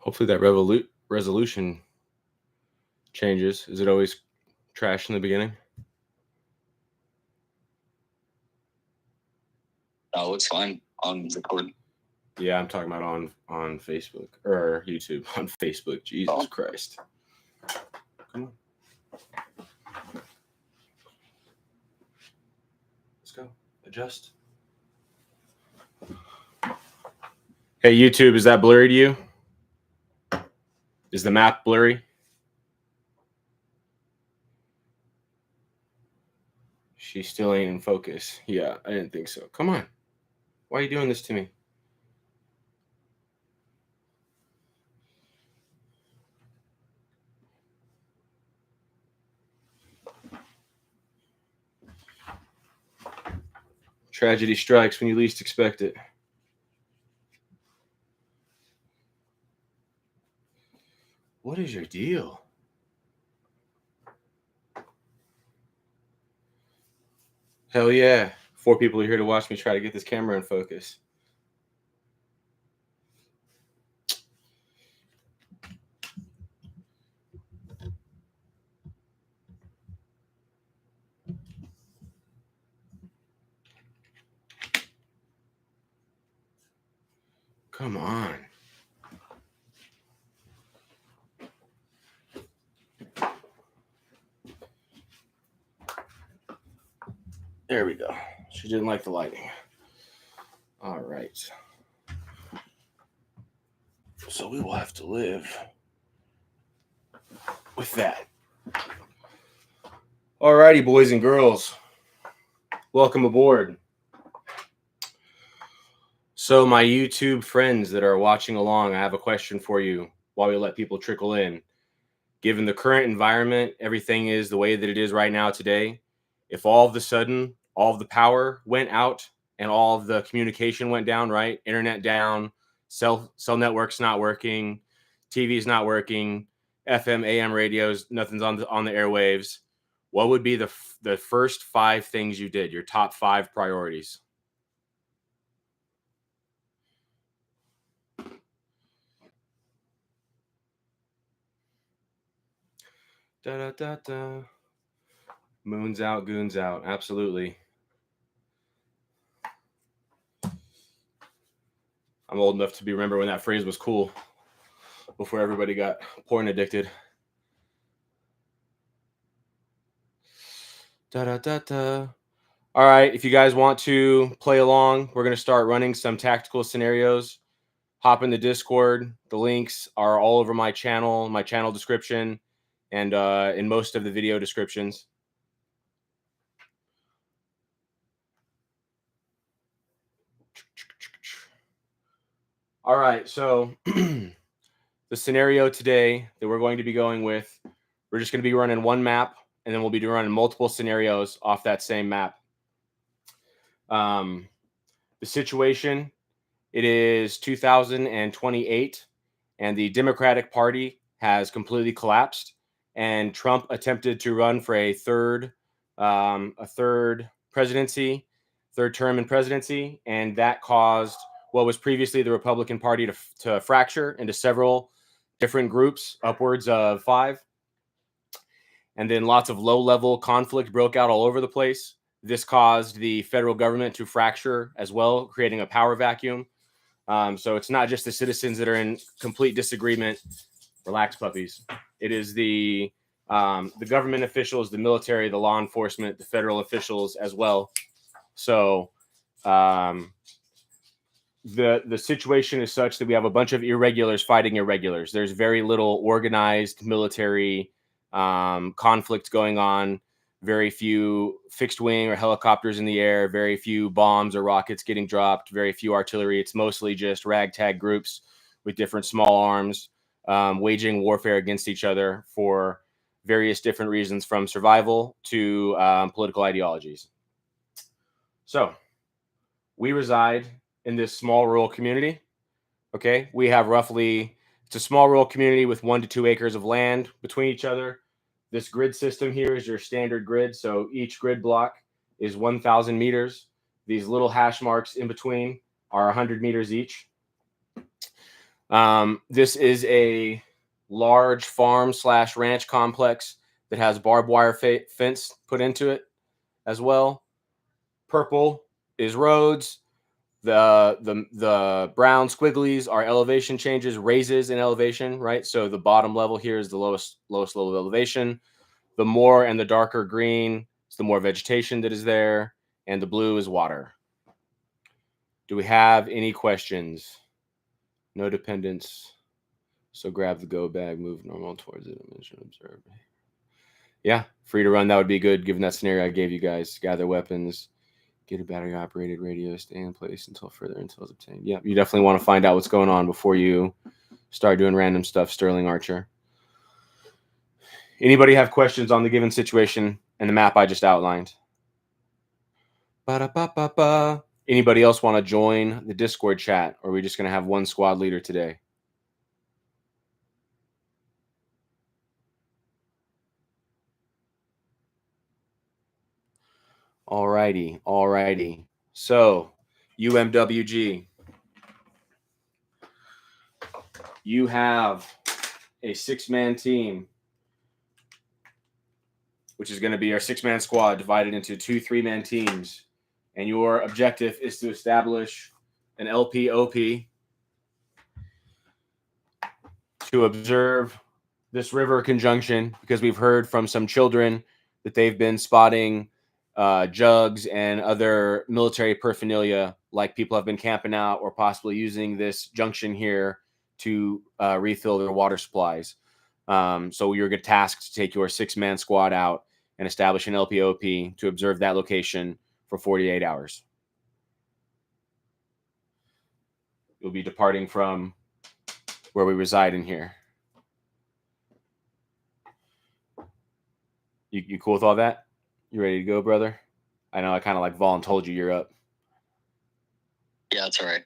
Hopefully that resolution changes. Is it always trash in the beginning? No, it's fine on record. Yeah, I'm talking about on Facebook or YouTube. On Facebook, Jesus Christ. Come on. Let's go. Adjust. Hey, YouTube, is that blurry to you? Is the map blurry? She still ain't in focus. Yeah, I didn't think so. Come on. Why are you doing this to me? Tragedy strikes when you least expect it. What is your deal? Hell yeah. 4 people are here to watch me try to get this camera in focus. Come on. There we go. She didn't like the lighting. All right. So we will have to live with that. All righty, boys and girls. Welcome aboard. So my YouTube friends that are watching along, I have a question for you while we let people trickle in. Given the current environment, everything is the way that it is right now today. If all of a sudden, all of the power went out and all of the communication went down, right? Internet down, cell networks not working, TV's not working, FM, AM radios, nothing's on the airwaves. What would be the first 5 things you did, your top 5 priorities? Da, da, da, da. Moons out, goons out. Absolutely. I'm old enough to remember when that phrase was cool before everybody got porn addicted. Da, da, da, da. All right. If you guys want to play along, we're going to start running some tactical scenarios. Hop in the Discord. The links are all over my channel description, and in most of the video descriptions. All right, so the scenario today that we're going to be going with, we're just going to be running one map, and then we'll be running multiple scenarios off that same map. The situation, it is 2028, and the Democratic Party has completely collapsed, and Trump attempted to run for a third presidency, third term in presidency, and that caused what was previously the Republican Party to fracture into several different groups, upwards of 5. And then lots of low-level conflict broke out all over the place. This caused the federal government to fracture as well, creating a power vacuum. So it's not just the citizens that are in complete disagreement. Relax, puppies. It is the government officials, the military, the law enforcement, the federal officials as well. So the situation is such that we have a bunch of irregulars fighting irregulars. There's very little organized military conflict going on. Very few fixed wing or helicopters in the air. Very few bombs or rockets getting dropped. Very few artillery. It's mostly just ragtag groups with different small arms waging warfare against each other for various different reasons, from survival to political ideologies. So we reside in this small rural community. Okay, we have it's a small rural community with 1 to 2 acres of land between each other. This grid system here is your standard grid. So each grid block is 1,000 meters. These little hash marks in between are 100 meters each. This is a large farm/ranch complex that has barbed wire fence put into it as well. Purple is roads. The brown squigglies are elevation changes, raises in elevation, right? So the bottom level here is the lowest level of elevation. The more and the darker green is the more vegetation that is there, and the blue is water. Do we have any questions? No dependence. So grab the go bag, move normal towards it, and observe. Yeah, free to run. That would be good given that scenario I gave you guys. Gather weapons. Get a battery operated radio, stay in place until further intel is obtained. Yeah, you definitely want to find out what's going on before you start doing random stuff, Sterling Archer. Anybody have questions on the given situation and the map I just outlined? Ba-da-ba-ba-ba. Anybody else want to join the Discord chat, or are we just going to have one squad leader today? Alrighty. So, UMWG. You have a 6-man team, which is going to be our 6-man squad divided into 2 3-man teams. And your objective is to establish an LPOP to observe this river conjunction, because we've heard from some children that they've been spotting jugs and other military paraphernalia, like people have been camping out or possibly using this junction here to refill their water supplies. So you're tasked to take your 6-man squad out and establish an LPOP to observe that location for 48 hours. You'll be departing from where we reside in here. You cool with all that? You ready to go, brother? I know I kind of like voluntold you you're up. Yeah, that's all right.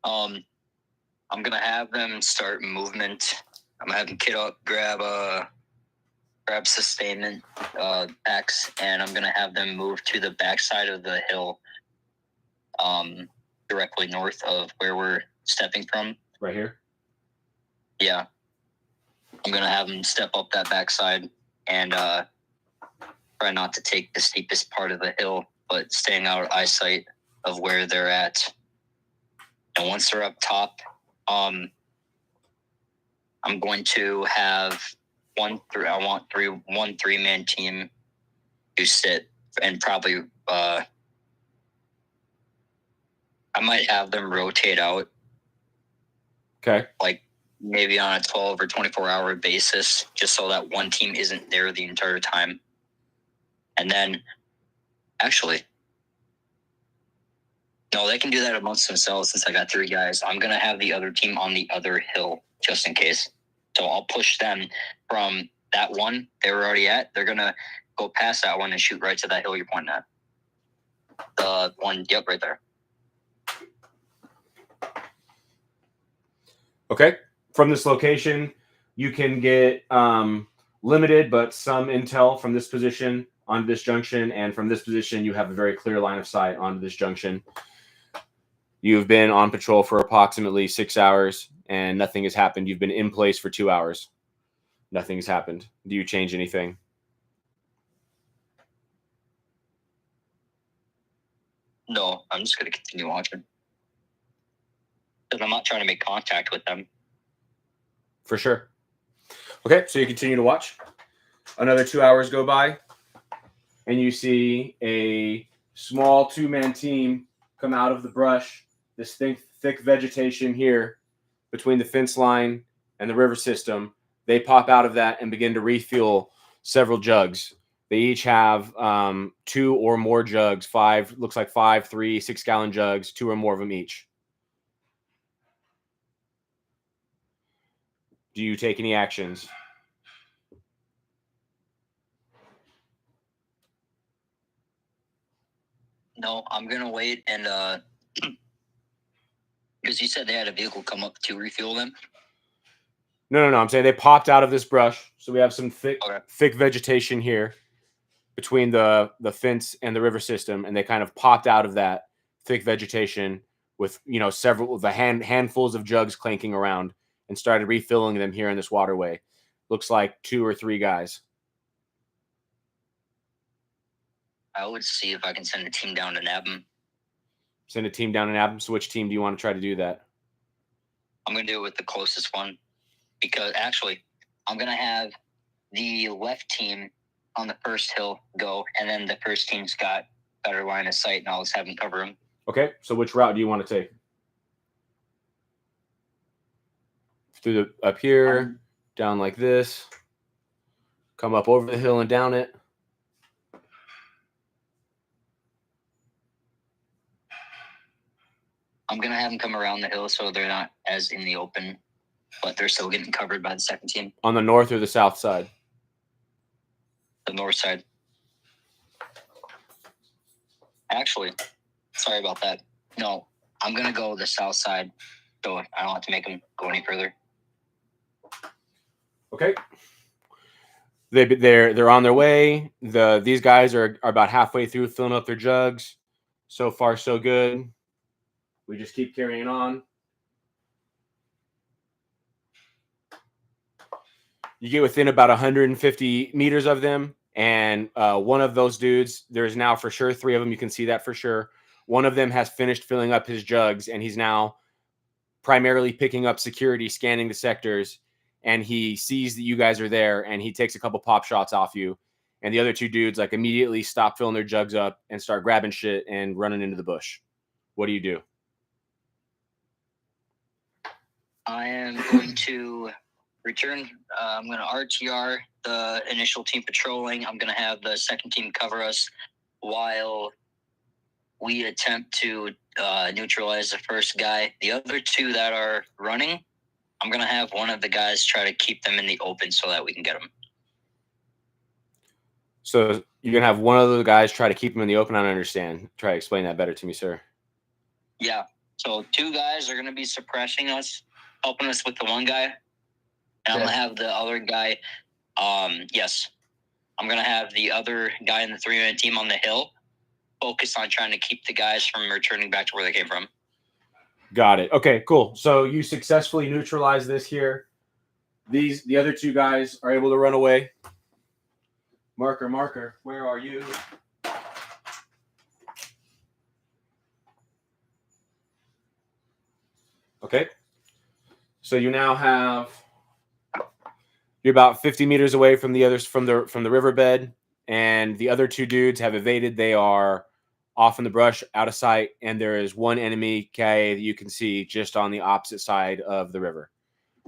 I'm gonna have them start movement. I'm gonna have them kit up, grab sustainment X, and I'm gonna have them move to the backside of the hill, directly north of where we're stepping from. Right here? Yeah. I'm gonna have them step up that backside and try not to take the steepest part of the hill, but staying out of eyesight of where they're at. And once they're up top, I'm going to have one 3-man team to sit, and probably I might have them rotate out. Okay. Like maybe on a 12 or 24-hour basis, just so that one team isn't there the entire time. And then, actually, no, they can do that amongst themselves since I got 3 guys. I'm going to have the other team on the other hill just in case. So I'll push them from that one they were already at. They're going to go past that one and shoot right to that hill you're pointing at. The one, yep, right there. Okay. From this location, you can get limited but some intel from this position on this junction, and from this position, you have a very clear line of sight onto this junction. You've been on patrol for approximately 6 hours, and nothing has happened. You've been in place for 2 hours. Nothing has happened. Do you change anything? No, I'm just going to continue watching. Because I'm not trying to make contact with them. For sure. Okay, so you continue to watch. Another 2 hours go by, and you see a small 2-man team come out of the brush, this thick vegetation here between the fence line and the river system. They pop out of that and begin to refuel several jugs. They each have 2 or more jugs, 5, 3 6-gallon jugs, 2 or more of them each. Do you take any actions? No, I'm going to wait and because you said they had a vehicle come up to refuel them. No. I'm saying they popped out of this brush. So we have some thick vegetation here between the fence and the river system, and they kind of popped out of that thick vegetation with, you know, several the handfuls of jugs clanking around, and started refilling them here in this waterway. Looks like 2 or 3 guys. I would see if I can send a team down to nab them. Send a team down and nab them. So which team do you want to try to do that? I'm going to do it with the closest one, because actually I'm going to have the left team on the first hill go, and then the first team's got better line of sight, and I'll just have them cover them. Okay, so which route do you want to take? Through the up here, down like this, come up over the hill and down it. I'm going to have them come around the hill so they're not as in the open, but they're still getting covered by the second team. On the north or the south side? The north side. Actually, sorry about that. No, I'm going to go the south side, so I don't have to make them go any further. Okay. They're on their way. These guys are about halfway through filling up their jugs. So far, so good. We just keep carrying on. You get within about 150 meters of them, and one of those dudes, there's now for sure 3 of them. You can see that for sure. One of them has finished filling up his jugs, and he's now primarily picking up security, scanning the sectors, and he sees that you guys are there, and he takes a couple pop shots off you. And the other 2 dudes like immediately stop filling their jugs up and start grabbing shit and running into the bush. What do you do? I am going to return. I'm going to RTR the initial team patrolling. I'm going to have the second team cover us while we attempt to neutralize the first guy. The other 2 that are running, I'm going to have one of the guys try to keep them in the open so that we can get them. So you're going to have one of the guys try to keep them in the open? I don't understand. Try to explain that better to me, sir. Yeah. So 2 guys are going to be suppressing us, helping us with the one guy. And I'm going to have the other guy. Yes. I'm going to have the other guy in the 3-man team on the hill focus on trying to keep the guys from returning back to where they came from. Got it. Okay, cool. So you successfully neutralize this here. The other 2 guys are able to run away. Marker, where are you? Okay. So you now have, you're about 50 meters away from the others from the riverbed, and the other 2 dudes have evaded. They are off in the brush, out of sight, and there is one enemy KIA that you can see just on the opposite side of the river,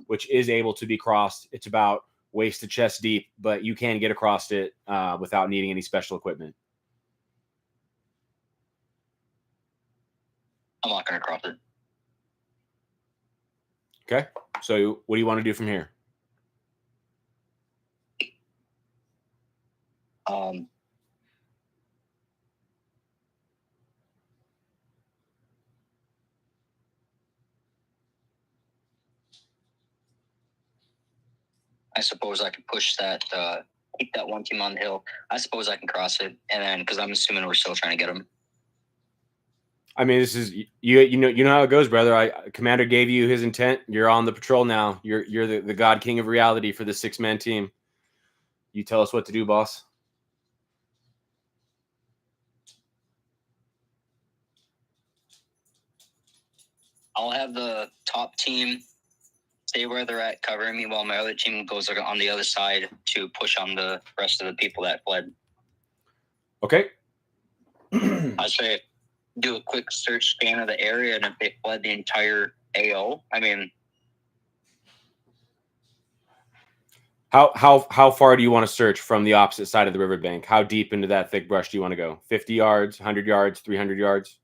which is able to be crossed. It's about waist to chest deep, but you can get across it without needing any special equipment. I'm not going to cross it. Okay. So what do you want to do from here? I suppose I could push that, keep that one team on the hill. I suppose I can cross it, and then because I'm assuming we're still trying to get them. I mean, this is you know how it goes, brother. Commander gave you his intent. You're on the patrol now. You're the god king of reality for the 6-man team. You tell us what to do, boss. I'll have the top team stay where they're at, covering me, while my other team goes on the other side to push on the rest of the people that fled. Okay. I'd say do a quick search scan of the area, and if they fled the entire AO, I mean, how far do you want to search from the opposite side of the riverbank? How deep into that thick brush do you want to go? 50 yards, 100 yards, 300 yards?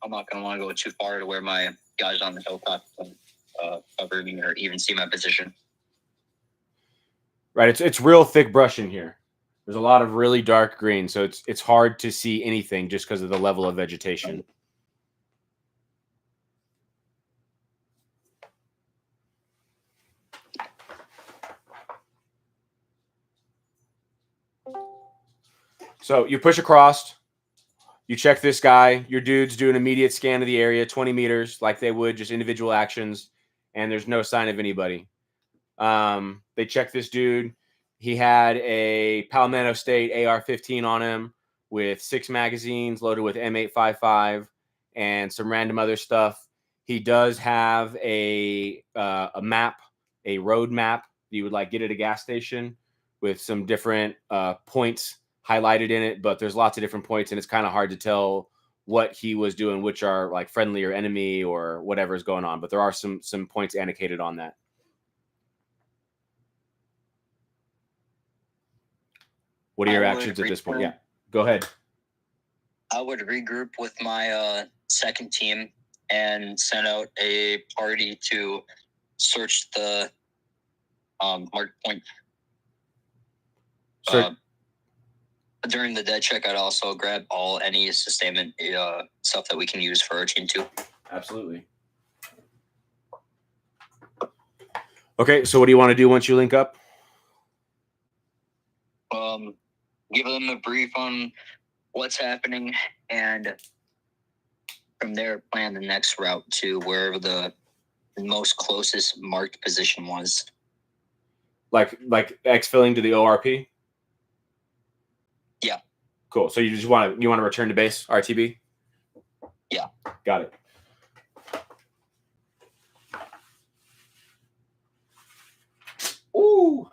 I'm not going to want to go too far to where my guys on the hilltop can cover me or even see my position. Right, it's real thick brush in here. There's a lot of really dark green, so it's hard to see anything just because of the level of vegetation. So you push across. You check this guy. Your dudes do an immediate scan of the area, 20 meters, like they would just individual actions, and there's no sign of anybody. They check this dude. He had a Palmetto State AR-15 on him with 6 magazines loaded with M855 and some random other stuff. He does have a map, a road map you would like get at a gas station with some different points highlighted in it, but there's lots of different points and it's kind of hard to tell what he was doing, which are like friendly or enemy or whatever is going on. But there are some points annotated on that. What are your actions at this point? Yeah, go ahead. I would regroup with my second team and send out a party to search the marked point. During the dead check, I'd also grab any sustainment stuff that we can use for our team too. Absolutely. Okay, so what do you want to do once you link up? Give them a brief on what's happening, and from there, plan the next route to wherever the most closest marked position was. Like exfilling to the ORP? Yeah. Cool. So you want to return to base, RTB? Yeah. Got it. Ooh.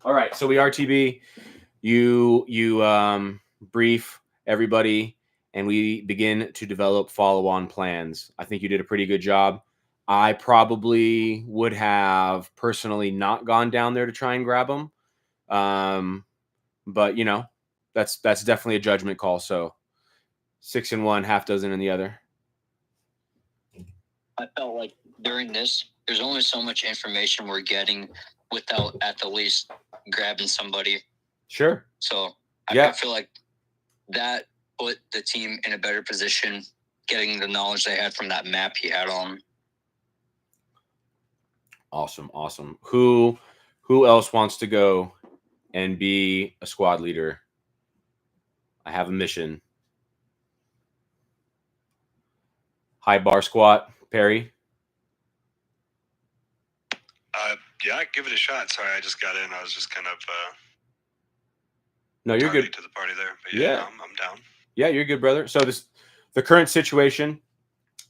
All right. So we RTB. You brief everybody, and we begin to develop follow-on plans. I think you did a pretty good job. I probably would have personally not gone down there to try and grab them, but you know, that's definitely a judgment call. So 6 in one, half dozen in the other. I felt like during this, there's only so much information we're getting without at the least grabbing somebody. Sure. So I feel like that put the team in a better position, getting the knowledge they had from that map he had on. Awesome. Who else wants to go and be a squad leader? I have a mission. High bar squat, Perry. Yeah, give it a shot. Sorry, I just got in. I was just kind of no, you're good to the party there. But yeah. I'm down. Yeah, you're good, brother. So the current situation,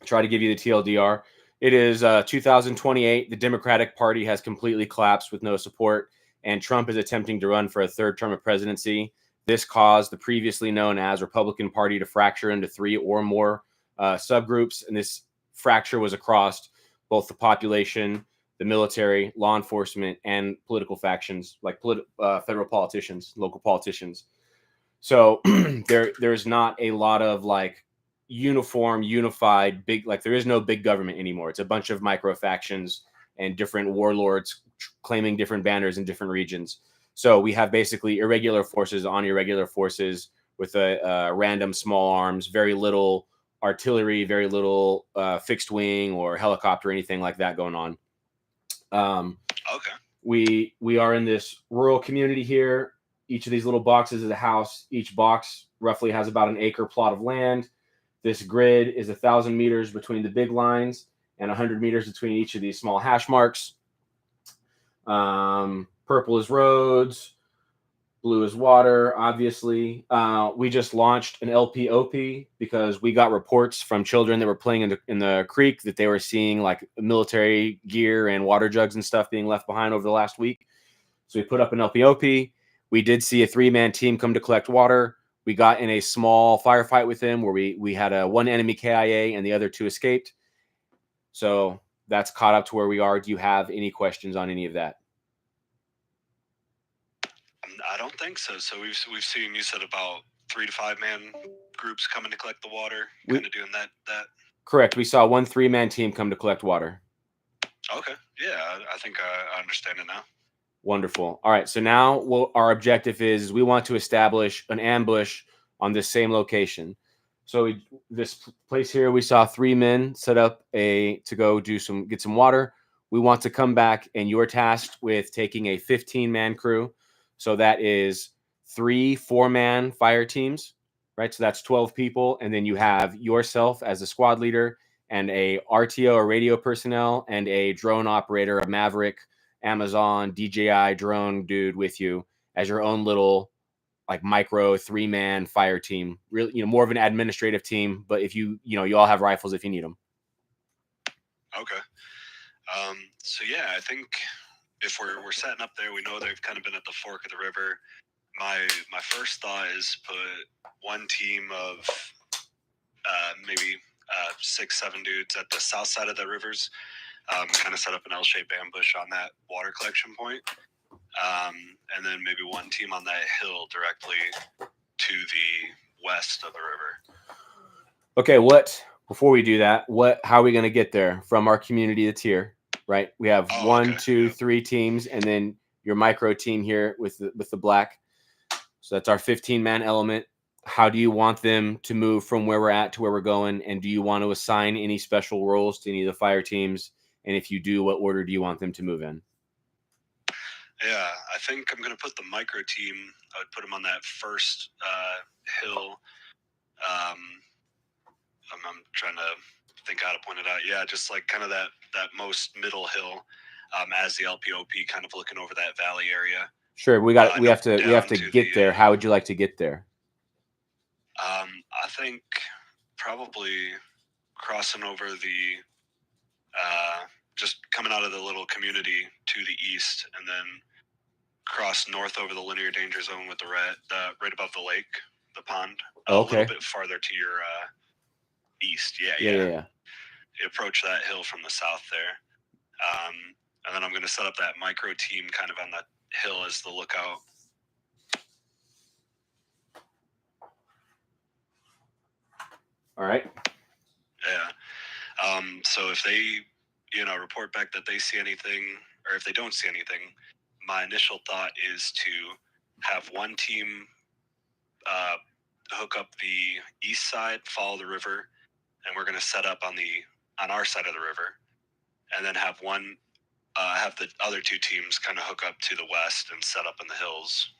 try to give you the TLDR. It is 2028. The Democratic Party has completely collapsed with no support, and Trump is attempting to run for a third term of presidency. This caused the previously known as Republican Party to fracture into 3 or more subgroups, and this fracture was across both the population, the military, law enforcement, and political factions like federal politicians, local politicians. So there's not a lot of like unified big, like there is no big government anymore. It's a bunch of micro factions and different warlords claiming different banners in different regions. So we have basically irregular forces on irregular forces with a random small arms, very little artillery, very little fixed wing or helicopter, anything like that going on. Okay. We are in this rural community here. Each of these little boxes is a house. Each box roughly has about an acre plot of land. This grid is 1,000 meters between the big lines and 100 meters between each of these small hash marks. Purple is roads. Blue is water, obviously. We just launched an LPOP because we got reports from children that were playing in the creek that they were seeing like military gear and water jugs and stuff being left behind over the last week. So we put up an LPOP. We did see a 3-man team come to collect water. We got in a small firefight with them where we had one enemy KIA and the other 2 escaped. So that's caught up to where we are. Do you have any questions on any of that? I don't think so. So we've seen, you said about 3 to 5 man groups coming to collect the water, kind of doing that. Correct. We saw 1 3-man team come to collect water. Okay. Yeah, I think I understand it now. Wonderful. All right. So now our objective is we want to establish an ambush on this same location. So this place here, we saw 3 men set up to go get some water. We want to come back, and you're tasked with taking a 15-man crew. So that is 3 4-man fire teams, right? So that's 12 people. And then you have yourself as a squad leader and a RTO or radio personnel and a drone operator, a Maverick, Amazon, DJI drone dude with you as your own little like micro 3-man fire team. Really, more of an administrative team, but if you all have rifles if you need them. Okay. So yeah, I think if we're setting up there, we know they've kind of been at the fork of the river. My first thought is put one team of maybe 6-7 dudes at the south side of the rivers, kind of set up an L-shaped ambush on that water collection point, and then maybe one team on that hill directly to the west of the river. Okay, before we do that, how are we going to get there from our community that's here? Right, we have 1, 2, 3 teams, and then your micro team here with the black. So that's our 15-man element. How do you want them to move from where we're at to where we're going? And do you want to assign any special roles to any of the fire teams? And if you do, what order do you want them to move in? Yeah, I think I'm going to put the micro team, I would put them on that first hill. I'm trying to think how to point it out. Yeah, just like kind of that most middle hill, as the LPOP, kind of looking over that valley area. Sure, we have to get there. How would you like to get there? I think probably crossing over the just coming out of the little community to the east, and then cross north over the linear danger zone with the right above the lake, the pond. Okay. A little bit farther to your east. Yeah. You approach that hill from the south there. And then I'm going to set up that micro team kind of on that hill as the lookout. All right. Yeah. So if they, report back that they see anything, or if they don't see anything, my initial thought is to have one team hook up the east side, follow the river, and we're going to set up on our side of the river, and then have the other two teams kind of hook up to the west and set up in the hills,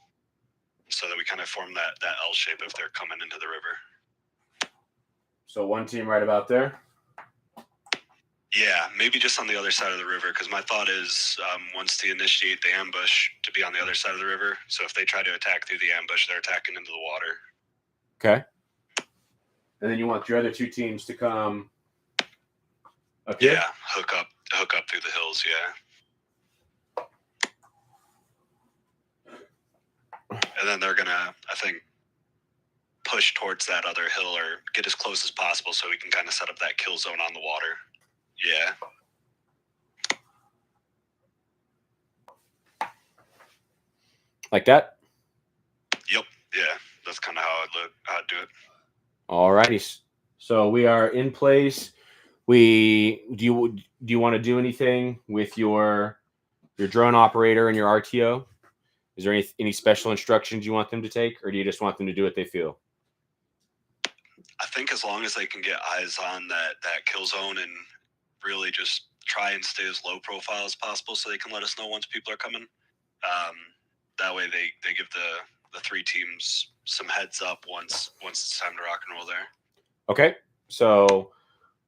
so that we kind of form that L shape if they're coming into the river. So one team right about there? Yeah, maybe just on the other side of the river, because my thought is once they initiate the ambush, to be on the other side of the river. So if they try to attack through the ambush, they're attacking into the water. Okay. And then you want your other two teams to come up here? Yeah, hook up through the hills, yeah. And then they're gonna, I think, push towards that other hill or get as close as possible so we can kind of set up that kill zone on the water. Yeah. Like that? Yep. Yeah. That's kind of how I'd do it. All righty. So we are in place. Do you want to do anything with your drone operator and your RTO? Is there any special instructions you want them to take, or do you just want them to do what they feel? I think as long as they can get eyes on that kill zone and really just try and stay as low profile as possible, so they can let us know once people are coming. That way they give the three teams some heads up once it's time to rock and roll there. Okay, so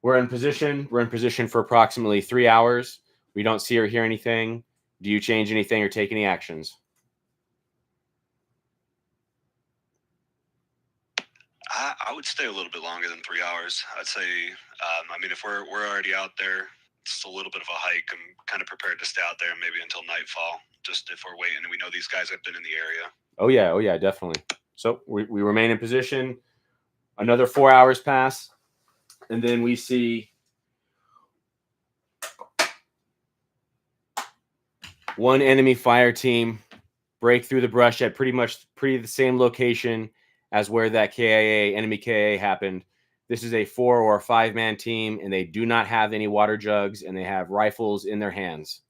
we're in position. We're in position for approximately 3 hours. We don't see or hear anything. Do you change anything or take any actions? I would stay a little bit longer than 3 hours. I'd say, if we're already out there, it's a little bit of a hike. I'm kind of prepared to stay out there maybe until nightfall, just if we're waiting and we know these guys have been in the area. Oh yeah, definitely. So we remain in position. Another 4 hours pass, and then we see one enemy fire team break through the brush at pretty the same location as where that enemy KIA happened. This is a 4 or 5-man team, and they do not have any water jugs, and they have rifles in their hands.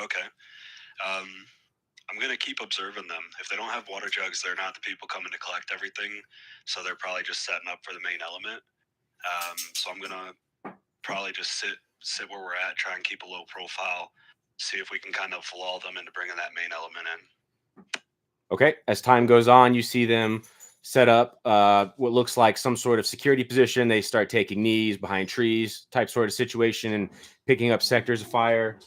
Okay. I'm going to keep observing them. If they don't have water jugs, they're not the people coming to collect everything, so they're probably just setting up for the main element. So I'm going to probably just sit where we're at, try and keep a low profile, see if we can kind of lull them into bringing that main element in. Okay. As time goes on, you see them set up what looks like some sort of security position. They start taking knees behind trees type sort of situation and picking up sectors of fire.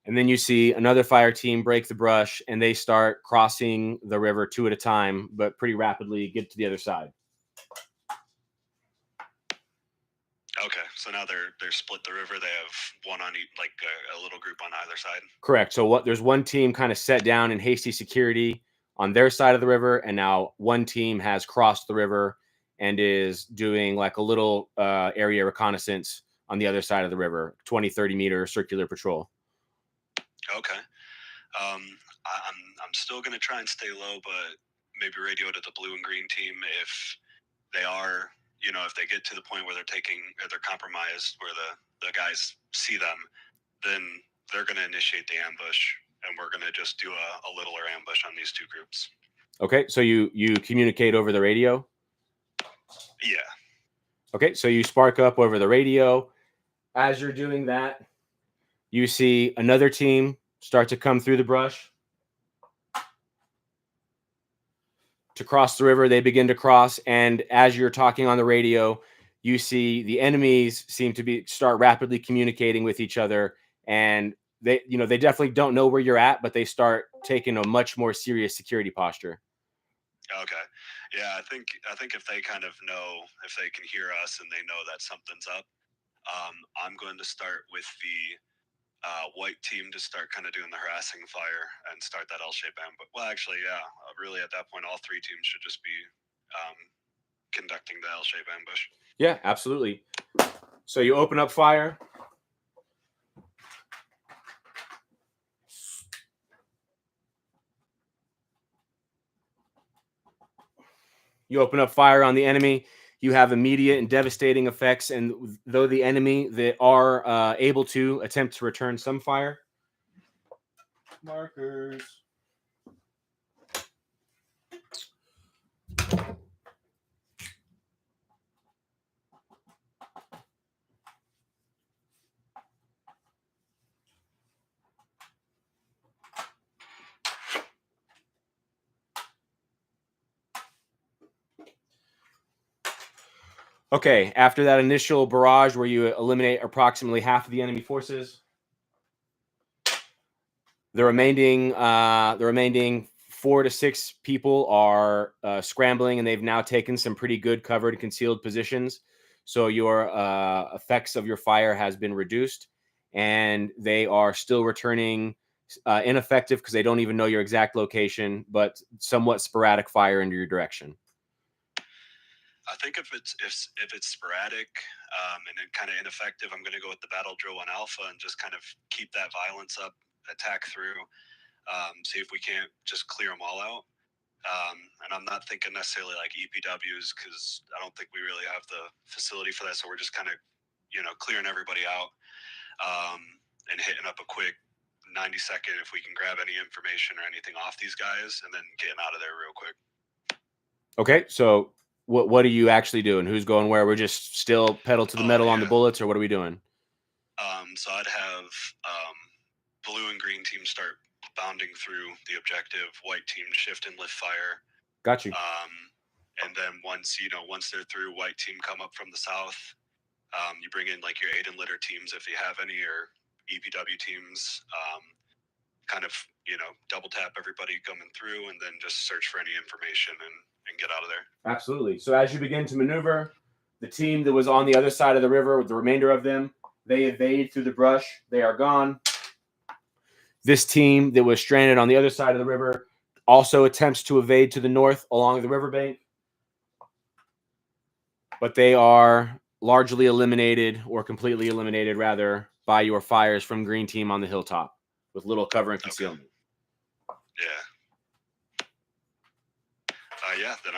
And then you see another fire team break the brush and they start crossing the river 2 at a time, but pretty rapidly get to the other side. Okay, so now they're split the river. They have one on each, like a little group on either side. Correct. So there's one team kind of set down in hasty security on their side of the river, and now one team has crossed the river and is doing like a little area reconnaissance on the other side of the river, 20, 30 meter circular patrol. Okay. I'm still gonna try and stay low, but maybe radio to the blue and green team if they are, if they get to the point where they're compromised, where the guys see them, then they're gonna initiate the ambush, and we're gonna just do a littler ambush on these two groups. Okay, so you communicate over the radio? Yeah. Okay, so you spark up over the radio. As you're doing that, you see another team start to come through the brush. To cross the river, they begin to cross, and as you're talking on the radio, you see the enemies seem to start rapidly communicating with each other, and they definitely don't know where you're at, but they start taking a much more serious security posture. Okay. Yeah, I think if they kind of know, if they can hear us and they know that something's up, I'm going to start with the white team to start kind of doing the harassing fire and start that L-shaped ambush. Well, actually, yeah, really at that point, all three teams should just be conducting the L-shaped ambush. Yeah, absolutely. So you open up fire. You open up fire on the enemy. You have immediate and devastating effects. And though the enemy, they are able to attempt to return some fire. Markers. Okay, after that initial barrage where you eliminate approximately half of the enemy forces, the remaining 4 to 6 people are scrambling, and they've now taken some pretty good covered and concealed positions. So your effects of your fire has been reduced, and they are still returning ineffective because they don't even know your exact location, but somewhat sporadic fire into your direction. I think if it's sporadic and then kind of ineffective, I'm going to go with the battle drill on Alpha and just kind of keep that violence up, attack through, see if we can't just clear them all out. And I'm not thinking necessarily like EPWs because I don't think we really have the facility for that. So we're just kind of, clearing everybody out and hitting up a quick 90-second if we can grab any information or anything off these guys, and then getting out of there real quick. Okay, so what are you actually doing? Who's going where? We're just still pedal to the metal on the bullets, or what are we doing? So I'd have blue and green teams start bounding through the objective. White team shift and lift fire. Got you. And then once they're through, white team come up from the south. You bring in like your aid and litter teams if you have any, or EPW teams. Kind of double tap everybody coming through, and then just search for any information and get out of there. Absolutely. So as you begin to maneuver, the team that was on the other side of the river, with the remainder of them, they evade through the brush. They are gone. This team that was stranded on the other side of the river also attempts to evade to the north along the riverbank, but they are largely eliminated, or completely eliminated rather, by your fires from green team on the hilltop with little cover and concealment. Okay. Yeah. Then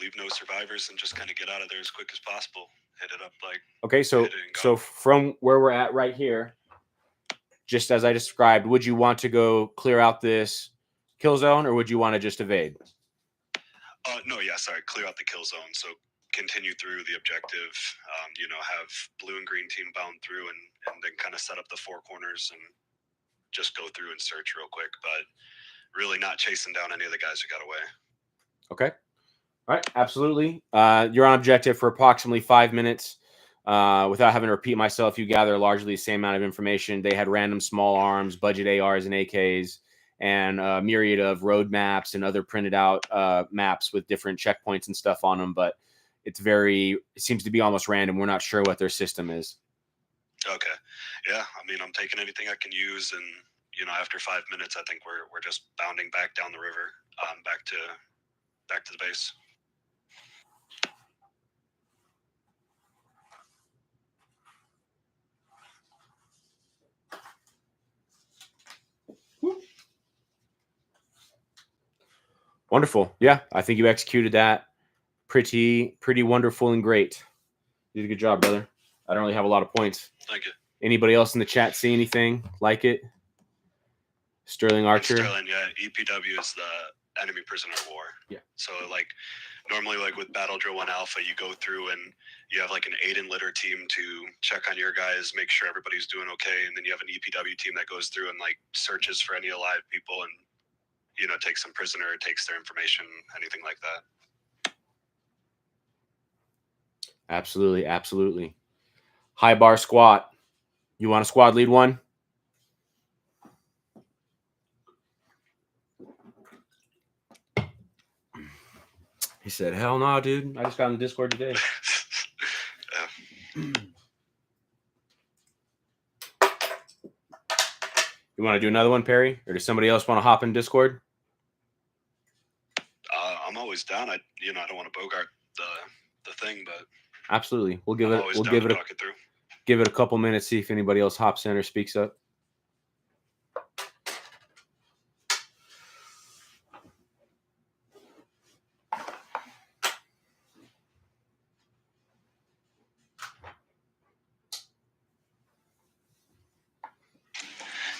leave no survivors and just kind of get out of there as quick as possible. Hit it up like. Okay, so from where we're at right here, just as I described, would you want to go clear out this kill zone, or would you want to just evade? No, yeah, sorry, clear out the kill zone. So continue through the objective. Have blue and green team bound through, and then kind of set up the 4 corners and just go through and search real quick. But really not chasing down any of the guys who got away. Okay. All right. Absolutely. You're on objective for approximately 5 minutes. Without having to repeat myself, you gather largely the same amount of information. They had random small arms, budget ARs and AKs, and a myriad of road maps and other printed out maps with different checkpoints and stuff on them. But it seems to be almost random. We're not sure what their system is. Okay. Yeah. I mean, I'm taking anything I can use, and after 5 minutes, I think we're just bounding back down the river, back to the base. Wonderful. Yeah, I think you executed that pretty wonderful and great. You did a good job, brother. I don't really have a lot of points. Thank you. Anybody else in the chat see anything like it? Sterling Archer. Sterling, yeah. EPW is the enemy prisoner of war. Yeah. So normally with Battle Drill 1 Alpha, you go through and you have an aid and litter team to check on your guys, make sure everybody's doing okay, and then you have an EPW team that goes through and searches for any alive people and takes them prisoner, takes their information, anything like that. Absolutely. High bar squat. You want a squad lead one? He said, hell no, dude. I just got on the Discord today. Yeah. You want to do another one, Perry? Or does somebody else want to hop in Discord? I'm always down. I don't want to bogart the thing, but absolutely. We'll give it a couple minutes, see if anybody else hops in or speaks up.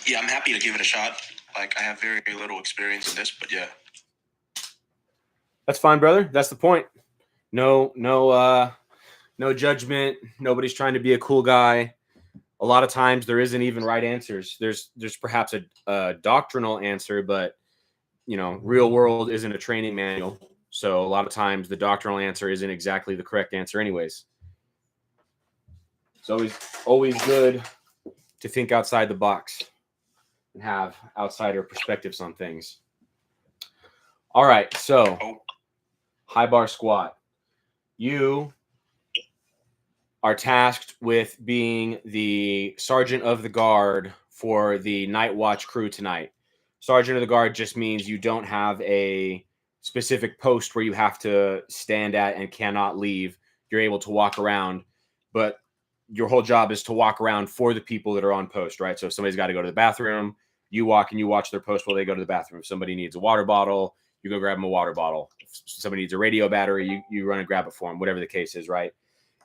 Yeah, I'm happy to give it a shot. I have very little experience in this, but yeah. That's fine, brother. That's the point. No judgment. Nobody's trying to be a cool guy. A lot of times there isn't even right answers. There's perhaps a doctrinal answer, but real world isn't a training manual. So a lot of times the doctrinal answer isn't exactly the correct answer anyways. It's always good to think outside the box and have outsider perspectives on things. All right, so high bar squat. You are tasked with being the sergeant of the guard for the night watch crew tonight. Sergeant of the guard just means you don't have a specific post where you have to stand at and cannot leave. You're able to walk around, but your whole job is to walk around for the people that are on post, right? So if somebody's got to go to the bathroom, you walk and you watch their post while they go to the bathroom. If somebody needs a water bottle, you go grab them a water bottle. If somebody needs a radio battery, you run and grab it for them, whatever the case is, right?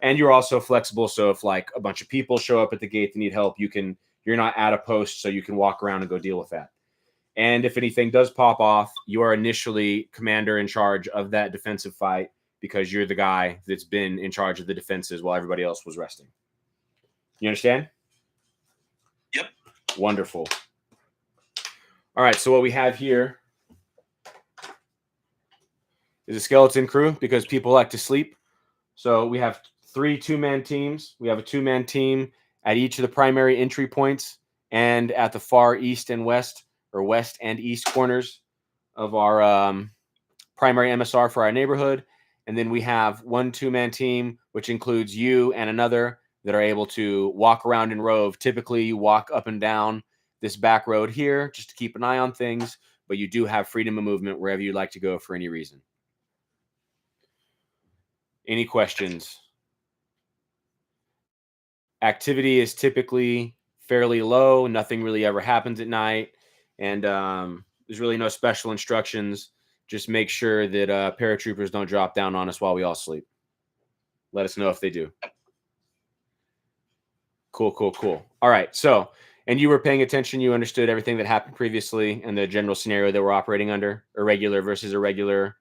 And you're also flexible. So if a bunch of people show up at the gate that need help, you're not at a post, so you can walk around and go deal with that. And if anything does pop off, you are initially commander in charge of that defensive fight because you're the guy that's been in charge of the defenses while everybody else was resting. You understand? Yep. Wonderful. All right, so what we have here is a skeleton crew because people like to sleep. So we have 3 2-man teams. We have a 2-man team at each of the primary entry points and at the far east and west, or west and east corners of our primary MSR for our neighborhood. And then we have 1 2-man team, which includes you and another that are able to walk around and rove. Typically, you walk up and down this back road here just to keep an eye on things, but you do have freedom of movement wherever you'd like to go for any reason. Any questions? Activity is typically fairly low. Nothing really ever happens at night. And there's really no special instructions. Just make sure that paratroopers don't drop down on us while we all sleep. Let us know if they do. Cool. All right. So, and you were paying attention. You understood everything that happened previously and the general scenario that we're operating under, irregular versus irregular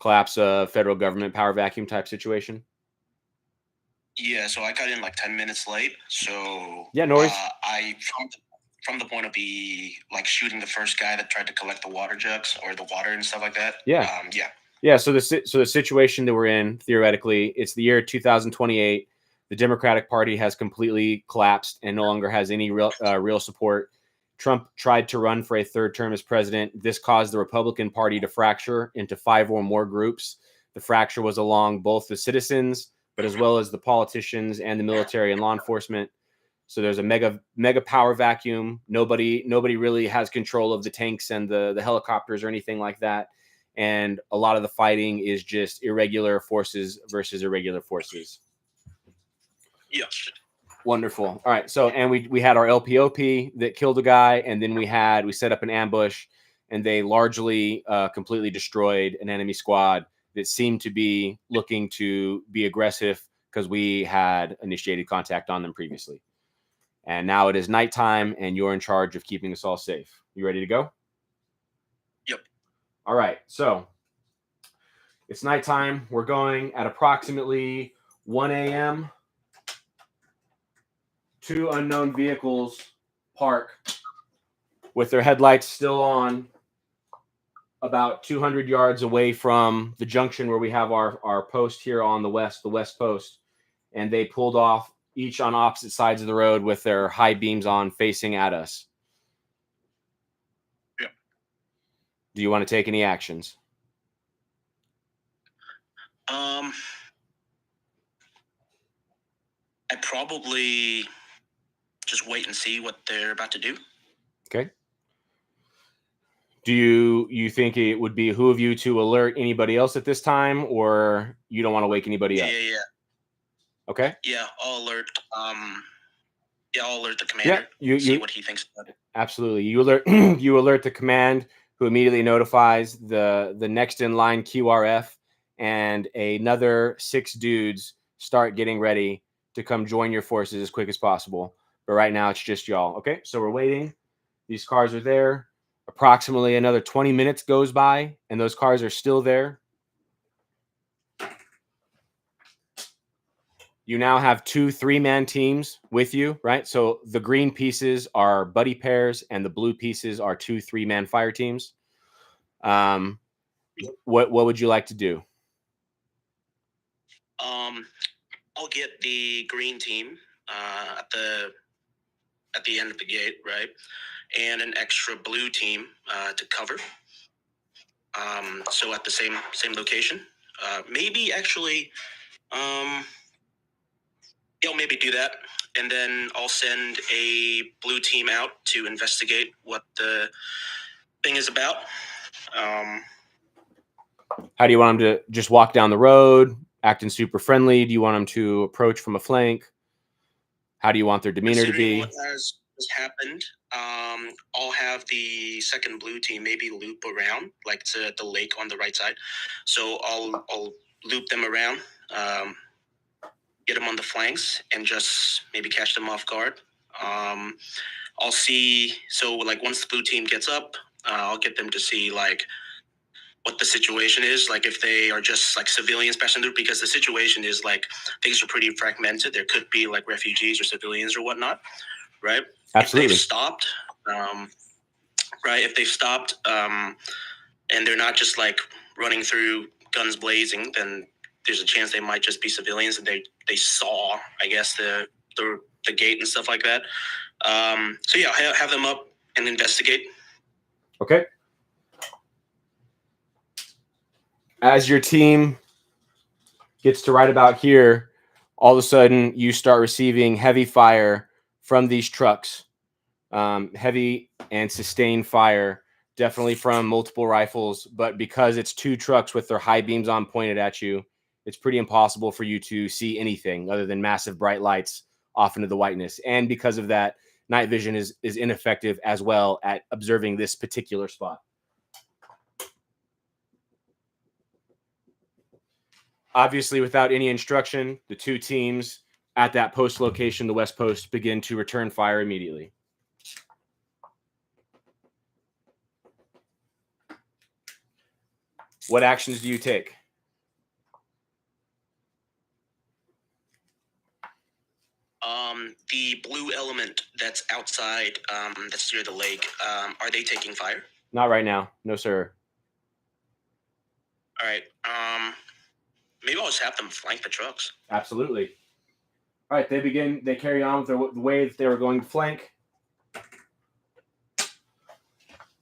collapse of federal government power vacuum type situation. Yeah, so I got in 10 minutes late. So yeah, no worries. I from the point of the shooting the first guy that tried to collect the water jugs or the water and stuff like that. Yeah. Yeah. Yeah, so the situation that we're in, theoretically, it's the year 2028. The Democratic Party has completely collapsed and no longer has any real support. Trump tried to run for a third term as president. This caused the Republican Party to fracture into 5 or more groups. The fracture was along both the citizens, but as well as the politicians and the military and law enforcement. So there's a mega power vacuum. Nobody really has control of the tanks and the helicopters or anything like that. And a lot of the fighting is just irregular forces versus irregular forces. Yeah. Wonderful. All right. So, and we had our LPOP that killed a guy, and then we set up an ambush, and they largely completely destroyed an enemy squad that seemed to be looking to be aggressive because we had initiated contact on them previously. And now it is nighttime, and you're in charge of keeping us all safe. You ready to go? Yep. All right. So it's nighttime. We're going at approximately 1 a.m. 2 unknown vehicles park with their headlights still on about 200 yards away from the junction where we have our post here on the west post. And they pulled off each on opposite sides of the road with their high beams on facing at us. Yeah. Do you want to take any actions? I'd probably just wait and see what they're about to do. Okay. Do you think it would behoove you to alert anybody else at this time, or you don't want to wake anybody up? Yeah. Okay. Yeah, I'll alert. I'll alert the commander. Yeah, see what he thinks about it. Absolutely. You alert the command, who immediately notifies the next in line QRF, and another 6 dudes start getting ready to come join your forces as quick as possible. But right now it's just y'all. Okay, so we're waiting. These cars are there. Approximately another 20 minutes goes by, and those cars are still there. You now have 2 3-man teams with you, right? So the green pieces are buddy pairs, and the blue pieces are 2 3-man fire teams. What would you like to do? I'll get the green team at the end of the gate, right, and an extra blue team to cover. So at the same location. Maybe actually, I'll maybe do that, and then I'll send a blue team out to investigate what the thing is about. How do you want them to just walk down the road, acting super friendly? Do you want them to approach from a flank? How do you want their demeanor to be? What has happened, I'll have the second blue team maybe loop around, like to the lake on the right side. So I'll loop them around, get them on the flanks, and just maybe catch them off guard. I'll see. So like once the blue team gets up, I'll get them to see like what the situation is, like if they are just like civilians passing through, because the situation is like things are pretty fragmented. There could be like refugees or civilians or whatnot, right? Absolutely. If they've stopped, right? If they've stopped, and they're not just like running through guns blazing, then there's a chance they might just be civilians and they saw, I guess, the gate and stuff like that. So yeah, have them up and investigate. Okay. As your team gets to right about here, all of a sudden you start receiving heavy fire from these trucks. Heavy and sustained fire, definitely from multiple rifles. But because it's 2 trucks with their high beams on pointed at you, it's pretty impossible for you to see anything other than massive bright lights off into the whiteness. And because of that, night vision is ineffective as well at observing this particular spot. Obviously, without any instruction, the 2 teams at that post location, the west post, begin to return fire immediately. What actions do you take? The blue element that's outside, that's near the lake, are they taking fire? Not right now. No, sir. All right. Maybe I'll just have them flank the trucks. Absolutely. All right, they carry on with the way that they were going to flank.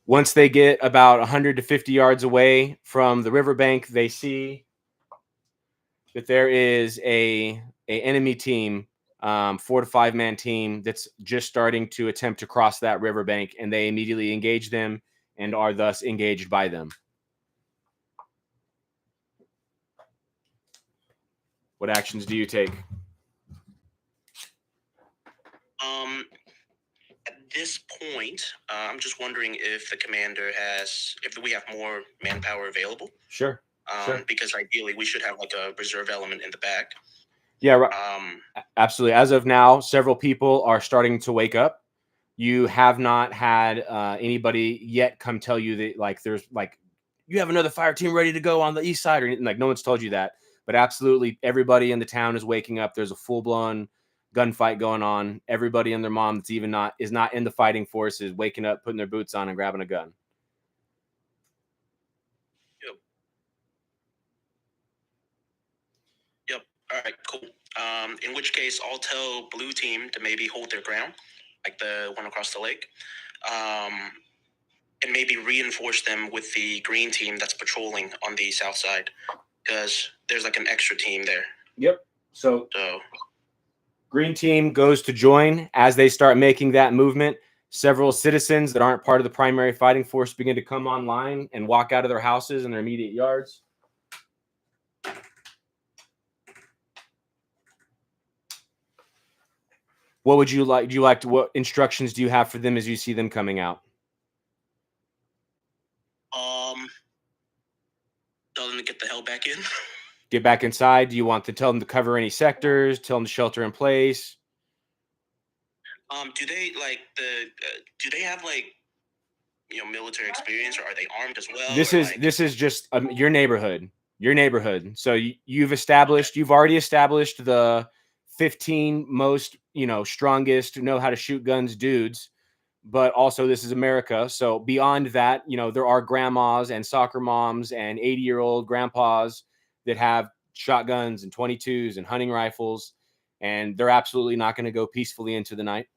Once they get about 100 to 50 yards away from the riverbank, they see that there is a enemy team, 4 to 5 man team that's just starting to attempt to cross that riverbank, and they immediately engage them and are thus engaged by them. What actions do you take? At this point, I'm just wondering if the commander if we have more manpower available. Sure. Sure. Because ideally we should have like a reserve element in the back. Yeah, right. Absolutely. As of now, several people are starting to wake up. You have not had anybody yet come tell you that like there's like you have another fire team ready to go on the east side or anything. Like no one's told you that. But absolutely everybody in the town is waking up. There's a full-blown gunfight going on. Everybody and their mom that's even is not in the fighting force is waking up, putting their boots on and grabbing a gun. Yep. All right, cool. In which case I'll tell blue team to maybe hold their ground, like the one across the lake. And maybe reinforce them with the green team that's patrolling on the south side, because there's like an extra team there. Yep. So green team goes to join. As they start making that movement, several citizens that aren't part of the primary fighting force begin to come online and walk out of their houses and their immediate yards. What would you like? What instructions do you have for them as you see them coming out? Tell them to get the hell back in. Get back inside. Do you want to tell them to cover any sectors? Tell them to shelter in place? Do they like do they have like military experience, or are they armed as well? This is just your neighborhood. Your neighborhood. So you've already established the 15 most strongest know how to shoot guns dudes. But also this is America. So beyond that, there are grandmas and soccer moms and 80-year-old grandpas that have shotguns and 22s and hunting rifles, and they're absolutely not going to go peacefully into the night.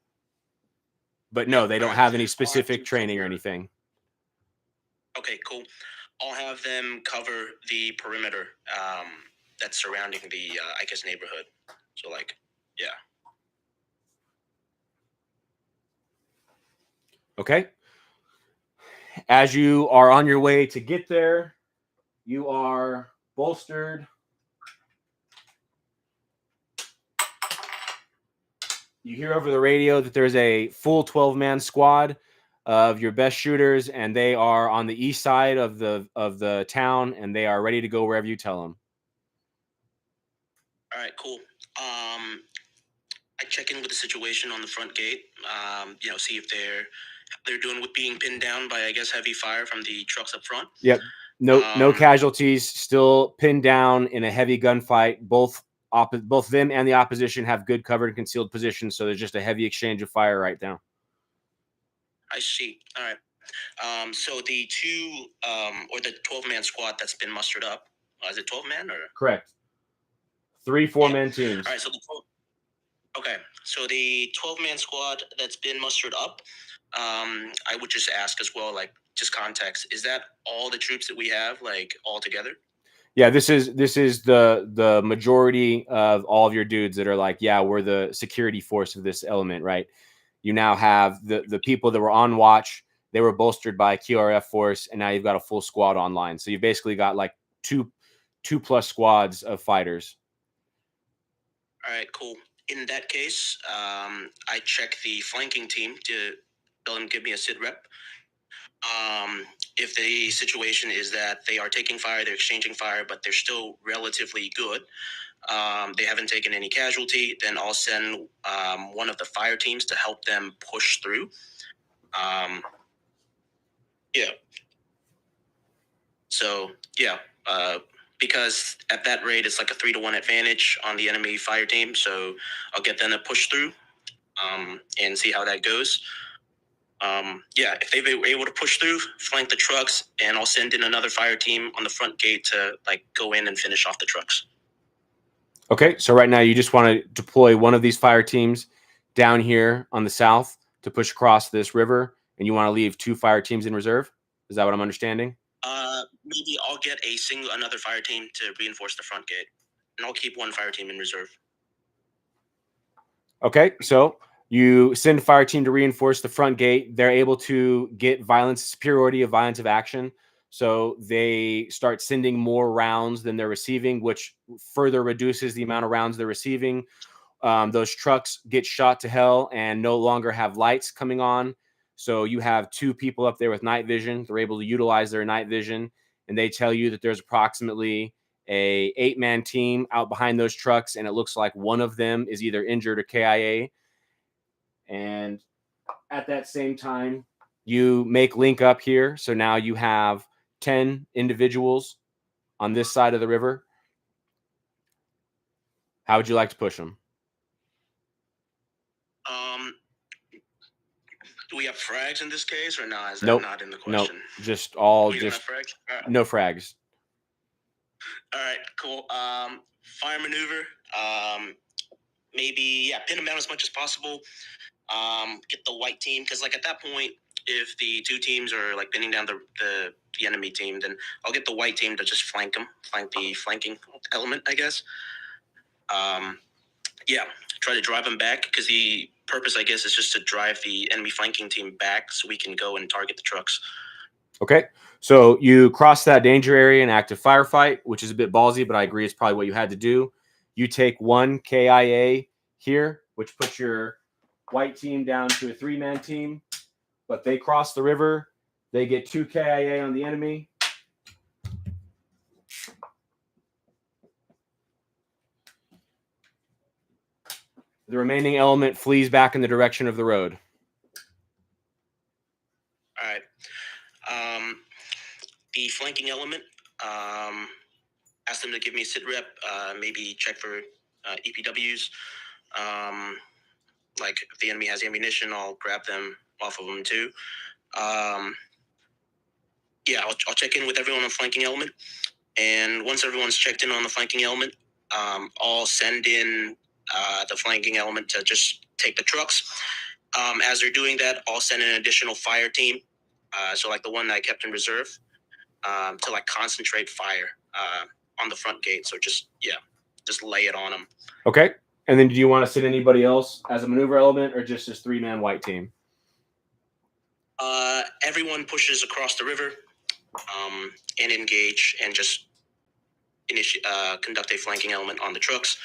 But no, they don't have any specific training or anything. Okay, cool. I'll have them cover the perimeter that's surrounding the, I guess, neighborhood. So, like, yeah. Okay. As you are on your way to get there, you are bolstered. You hear over the radio that there's a full 12-man squad of your best shooters, and they are on the east side of the town, and they are ready to go wherever you tell them. All right, cool. I check in with the situation on the front gate. See if they're doing with being pinned down by, I guess, heavy fire from the trucks up front. Yep. No casualties. Still pinned down in a heavy gunfight. Both them and the opposition have good covered and concealed positions, so there's just a heavy exchange of fire right now. I see. All right. So the two or the 12-man squad that's been mustered up, is it 12-man or? Correct. 3 4-man teams. All right. So the 12-man squad that's been mustered up, I would just ask as well, like, just context. Is that all the troops that we have, like, all together? Yeah, this is the majority of all of your dudes that are like, yeah, we're the security force of this element, right? You now have the people that were on watch. They were bolstered by QRF force, and now you've got a full squad online. So you've basically got like two plus squads of fighters. All right, cool. In that case, I check the flanking team to tell them give me a SID rep. If the situation is that they are taking fire, they're exchanging fire, but they're still relatively good, they haven't taken any casualty, then I'll send one of the fire teams to help them push through. Yeah. So, yeah, because at that rate, it's like a 3-1 advantage on the enemy fire team. So I'll get them to push through and see how that goes. Yeah, if they were able to push through, flank the trucks, and I'll send in another fire team on the front gate to like go in and finish off the trucks. Okay, so right now you just want to deploy one of these fire teams down here on the south to push across this river, and you want to leave 2 fire teams in reserve? Is that what I'm understanding? Maybe I'll get another fire team to reinforce the front gate, and I'll keep 1 fire team in reserve. Okay, so you send a fire team to reinforce the front gate. They're able to get superiority of violence of action. So they start sending more rounds than they're receiving, which further reduces the amount of rounds they're receiving. Those trucks get shot to hell and no longer have lights coming on. So you have 2 people up there with night vision. They're able to utilize their night vision, and they tell you that there's approximately a 8-man team out behind those trucks, and it looks like one of them is either injured or KIA. And at that same time, you make link up here. So now you have 10 individuals on this side of the river. How would you like to push them? Do we have frags in this case, or not? Is that Nope. not in the question? Nope. Just all We don't just have frags? All right. no frags. All right, cool. Fire maneuver. Maybe pin them down as much as possible. Get the white team, because like at that point, if the 2 teams are like pinning down the enemy team, then I'll get the white team to just flank the flanking element, I guess. Try to drive them back, because the purpose, I guess, is just to drive the enemy flanking team back so we can go and target the trucks. Okay, so you cross that danger area and active firefight, which is a bit ballsy, but I agree it's probably what you had to do. You take 1 KIA here, which puts your white team down to a 3-man team, but they cross the river. They get 2 KIA on the enemy. The remaining element flees back in the direction of the road. All right. The flanking element, ask them to give me a sit rep, maybe check for EPWs. Like if the enemy has ammunition, I'll grab them off of them too. I'll check in with everyone on flanking element. And once everyone's checked in on the flanking element, I'll send in the flanking element to just take the trucks. As they're doing that, I'll send an additional fire team. So like the one that I kept in reserve, to like concentrate fire on the front gate. So just lay it on them. Okay. And then do you want to send anybody else as a maneuver element, or just this 3-man white team? Everyone pushes across the river and engage and just conduct a flanking element on the trucks.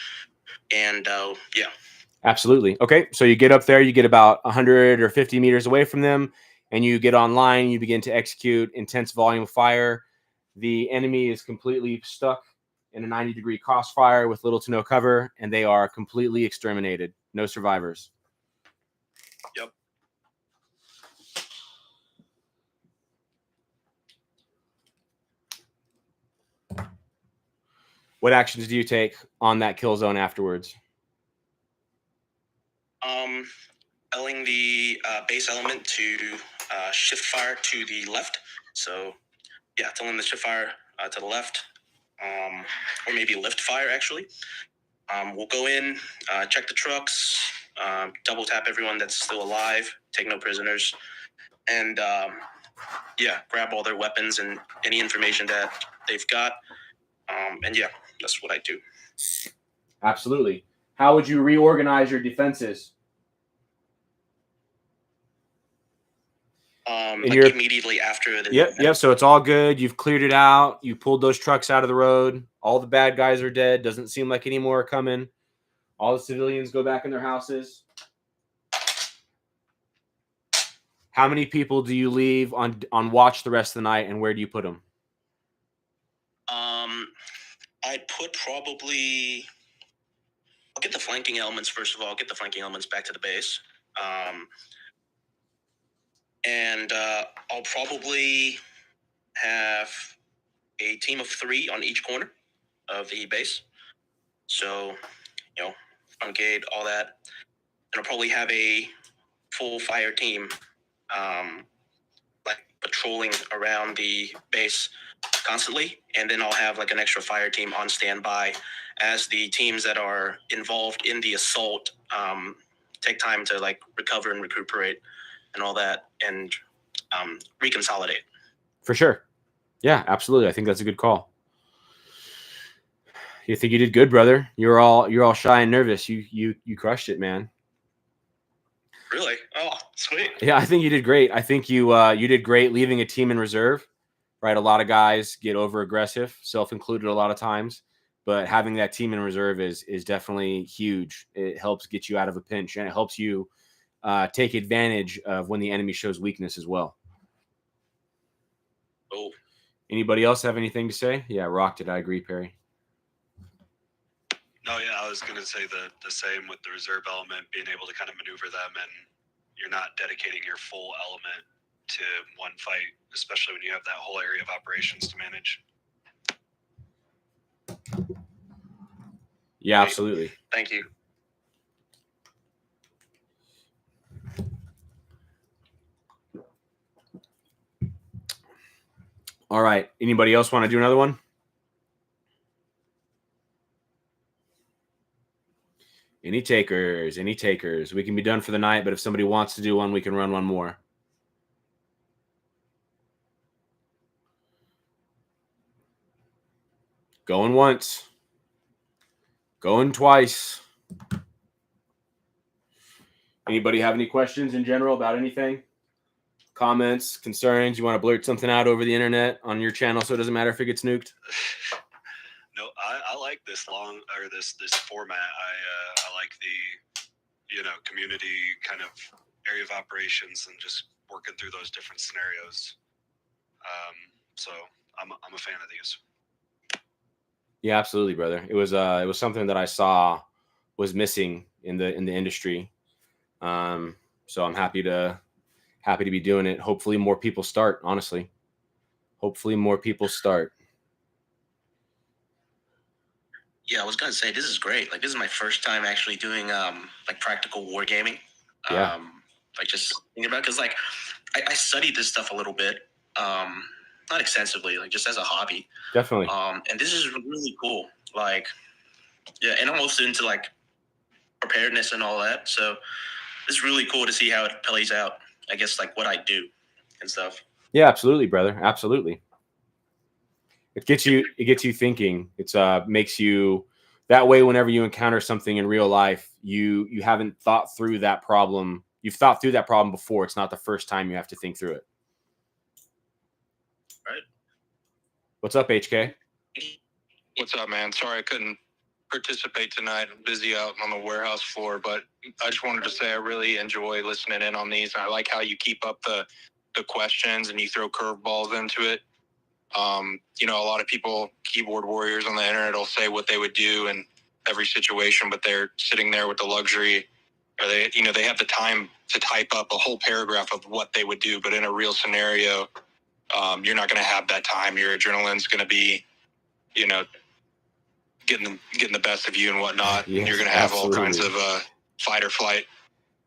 And Absolutely. Okay, so you get up there, you get about 100 or 50 meters away from them, and you get online, you begin to execute intense volume of fire. The enemy is completely stuck in a 90-degree crossfire with little to no cover, and they are completely exterminated. No survivors. Yep. What actions do you take on that kill zone afterwards? Telling the base element to shift fire to the left. So, telling the shift fire to the left, or maybe lift fire, actually. We'll go in, check the trucks, double tap everyone that's still alive, take no prisoners, and grab all their weapons and any information that they've got. That's what I do. Absolutely. How would you reorganize your defenses? Immediately after the Yep. So it's all good. You've cleared it out. You pulled those trucks out of the road. All the bad guys are dead. Doesn't seem like any more are coming. All the civilians go back in their houses. How many people do you leave on watch the rest of the night, and where do you put them? I'd put probably. I'll get the flanking elements first of all. I'll get the flanking elements back to the base. And I'll probably have a team of 3 on each corner of the base. So, front gate, all that. And I'll probably have a full fire team like patrolling around the base constantly, and then I'll have like an extra fire team on standby as the teams that are involved in the assault take time to like recover and recuperate and all that, and reconsolidate. For sure. Yeah, absolutely. I think that's a good call. You think you did good, brother? You're all shy and nervous. You crushed it, man. Really? Oh, sweet. Yeah, I think you did great. I think you did great leaving a team in reserve. Right, a lot of guys get over aggressive, self included, a lot of times. But having that team in reserve is definitely huge. It helps get you out of a pinch, and it helps you take advantage of when the enemy shows weakness as well. Oh, Anybody else have anything to say? Yeah, rocked it. I agree, Perry. No, yeah, I was going to say the same with the reserve element, being able to kind of maneuver them, and you're not dedicating your full element to one fight, especially when you have that whole area of operations to manage. Yeah, absolutely. Thank you. All right. Anybody else want to do another one? Any takers? Any takers? We can be done for the night, but if somebody wants to do one, we can run one more. Going once. Going twice. Anybody have any questions in general about anything? Comments, concerns? You want to blurt something out over the internet on your channel so it doesn't matter if it gets nuked? No, I like this this format. I like the community kind of area of operations and just working through those different scenarios. So I'm a fan of these. Yeah, absolutely, brother. It was something that I saw was missing in the industry. So I'm happy to be doing it. Hopefully more people start, honestly. Hopefully more people start. Yeah, I was gonna say this is great. Like this is my first time actually doing like practical wargaming. Yeah. Like just thinking about, because like I studied this stuff a little bit, not extensively, like just as a hobby. Definitely. And this is really cool. Like, yeah, and I'm also into like preparedness and all that. So it's really cool to see how it plays out. I guess like what I do and stuff. Yeah, absolutely, brother. Absolutely. It gets you thinking. It's makes you that way whenever you encounter something in real life, you haven't thought through that problem. You've thought through that problem before. It's not the first time you have to think through it. Right. What's up, HK? What's up, man? Sorry I couldn't participate tonight. I'm busy out on the warehouse floor, but I just wanted to say I really enjoy listening in on these. I like how you keep up the questions and you throw curveballs into it. A lot of people, keyboard warriors on the internet, will say what they would do in every situation, but they're sitting there with the luxury, or they have the time to type up a whole paragraph of what they would do. But in a real scenario, you're not going to have that time. Your adrenaline's going to be, getting the best of you and whatnot. Yes, and you're going to have absolutely. all kinds of fight or flight.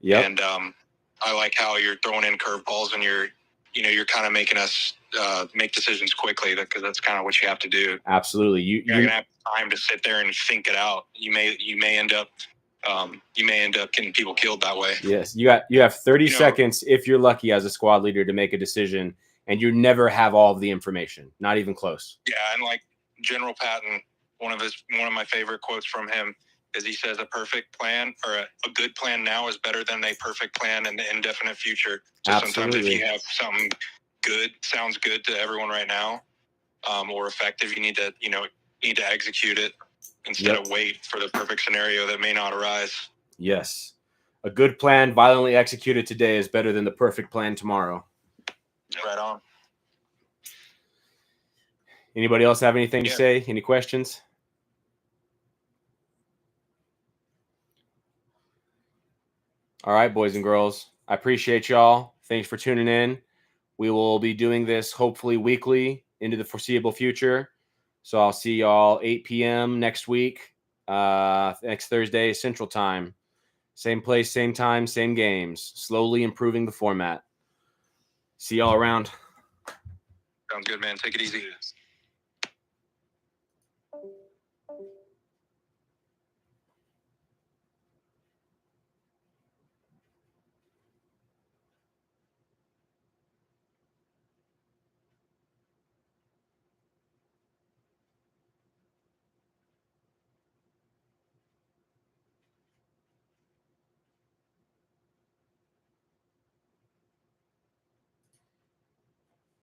Yep. And I like how you're throwing in curveballs and you're kind of making us make decisions quickly, because that's kind of what you have to do. Absolutely. You're not going to have time to sit there and think it out. You may end up getting people killed that way. Yes, you have 30 seconds if you're lucky as a squad leader to make a decision, and you never have all of the information, not even close. Yeah, and like General Patton, one of my favorite quotes from him is he says a perfect plan, or a good plan now, is better than a perfect plan in the indefinite future. So Absolutely. Sometimes if you have something good, sounds good to everyone right now, or effective, you need to execute it instead of wait for the perfect scenario that may not arise. Yes. A good plan violently executed today is better than the perfect plan tomorrow. Right on. Anybody else have anything to say? Any questions? All right, boys and girls. I appreciate y'all. Thanks for tuning in. We will be doing this hopefully weekly into the foreseeable future. So I'll see y'all 8 p.m. next week, next Thursday, Central Time. Same place, same time, same games. Slowly improving the format. See y'all around. Sounds good, man. Take it easy. See ya.